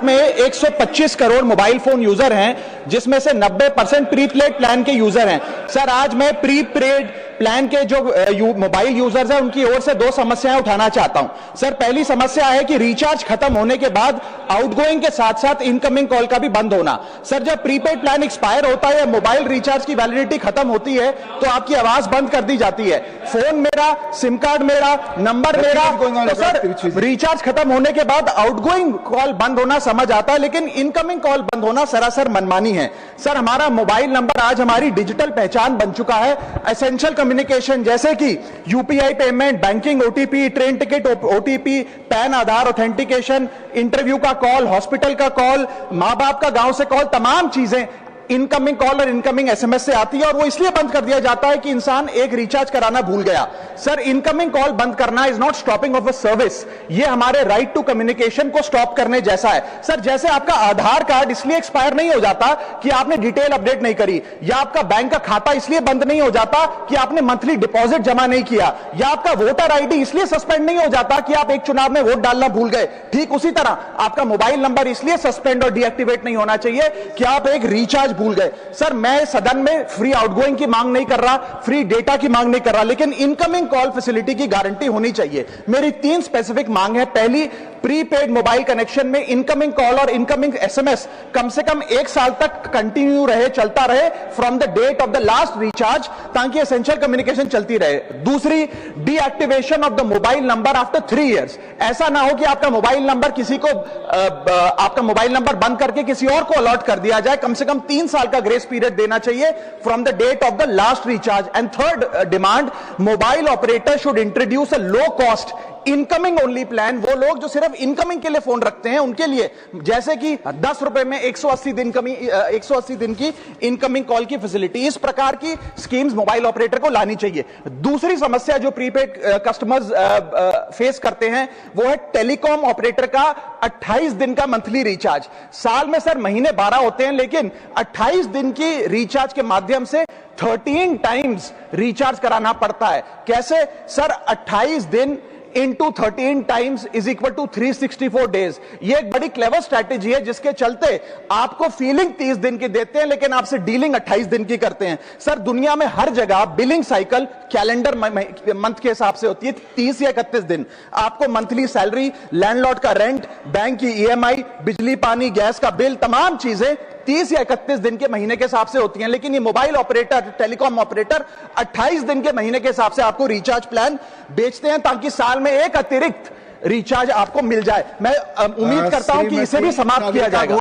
में 125 crore mobile phone user हैं, जिसमें से 90% प्रीपेड प्लान के यूजर हैं। सर, आज मैं प्रीपेड प्लान के जो मोबाइल यूजर्स हैं उनकी ओर से दो समस्याएं उठाना चाहता हूं। सर, पहली समस्या है कि रिचार्ज खत्म होने के बाद आउटगोइंग के साथ साथ इनकमिंग कॉल का भी बंद होना। सर, जब प्रीपेड प्लान एक्सपायर होता है या मोबाइल रिचार्ज की वैलिडिटी खत्म होती है तो आपकी आवाज बंद कर दी जाती है। फोन मेरा, सिम कार्ड मेरा, नंबर मेरा, तो सर रिचार्ज खत्म होने के बाद आउटगोइंग कॉल बंद होना समझ आता है, लेकिन इनकमिंग कॉल बंद होना सरासर मनमानी है। सर, हमारा मोबाइल नंबर आज हमारी डिजिटल पहचान बन चुका है। एसेंशियल कम्युनिकेशन जैसे कि UPI payment, banking, OTP, train ticket OTP, PAN Aadhaar authentication, interview का कॉल, हॉस्पिटल का कॉल, मां बाप का गांव से कॉल, तमाम चीजें इनकमिंग कॉल और इनकमिंग एसएमएस से आती है और वो इसलिए बंद कर दिया जाता है कि इंसान एक रिचार्ज कराना भूल गया। सर, इनकमिंग कॉल बंद करना is not stopping of a service, ये हमारे राइट टू कम्युनिकेशन को स्टॉप करने जैसा है। सर, जैसे आपका आधार कार्ड इसलिए एक्सपायर नहीं हो जाता कि आपने डिटेल अपडेट नहीं करी, या आपका बैंक का खाता इसलिए बंद नहीं हो जाता कि आपने मंथली डिपॉजिट जमा नहीं किया, या आपका वोटर आईडी इसलिए सस्पेंड नहीं हो जाता कि आप एक चुनाव में वोट डालना भूल गए, ठीक उसी तरह आपका मोबाइल नंबर इसलिए सस्पेंड और डीएक्टिवेट नहीं होना चाहिए कि आप एक रिचार्ज भूल गए। सर, मैं सदन में फ्री आउटगोइंग की मांग नहीं कर रहा, फ्री डेटा की मांग नहीं कर रहा, लेकिन इनकमिंग कॉल फैसिलिटी की गारंटी होनी चाहिए। मेरी 3 स्पेसिफिक मांग है। पहली, प्रीपेड मोबाइल कनेक्शन में इनकमिंग कॉल और इनकमिंग एसएमएस कम से कम 1 साल तक कंटिन्यू रहे, चलता रहे from the date of the last recharge, ताकि एसेंशियल कम्युनिकेशन चलती रहे। दूसरी, deactivation of the mobile number after 3 years. ऐसा ना हो कि आपका मोबाइल नंबर किसी को आपका मोबाइल नंबर बंद करके किसी और को अलॉट कर दिया जाए। कम से कम 3 साल का ग्रेस पीरियड देना चाहिए from the date of the last recharge. And third demand, mobile operator should introduce a low cost incoming only plan. वो लोग जो सिर्फ इनकमिंग के लिए फोन रखते हैं उनके लिए, जैसे कि 10 रुपए में 180 दिन की इनकमिंग कॉल की फैसिलिटी, इस प्रकार की स्कीम्स मोबाइल ऑपरेटर को लानी चाहिए। दूसरी समस्या जो प्रीपेड कस्टमर्स फेस करते हैं वो है टेलीकॉम ऑपरेटर का 28 दिन का मंथली रिचार्ज। साल में सर महीने 12 होते हैं, लेकिन 28 दिन की रिचार्ज के माध्यम से 13 टाइम्स रिचार्ज कराना पड़ता है। कैसे सर? 28 दिन into 13 times is equal to 364 days। ये एक बड़ी क्लेवर स्ट्रैटेजी है जिसके चलते आपको फीलिंग 30 दिन की देते हैं, लेकिन आपसे डीलिंग 28 दिन की करते हैं। सर, दुनिया में हर जगह बिलिंग साइकिल कैलेंडर मंथ के हिसाब से होती है, 30 या 31 दिन। आपको मंथली सैलरी, लैंडलॉर्ड का रेंट, बैंक की ईएमआई, बिजली पानी गैस का बिल, तमाम चीजें 30 या 31 दिन के महीने के हिसाब से होती हैं। लेकिन ये मोबाइल ऑपरेटर, टेलीकॉम ऑपरेटर 28 दिन के महीने के हिसाब से आपको रिचार्ज प्लान बेचते हैं, ताकि साल में एक अतिरिक्त रिचार्ज आपको मिल जाए। मैं उम्मीद करता हूं कि इसे भी समाप्त किया जाएगा।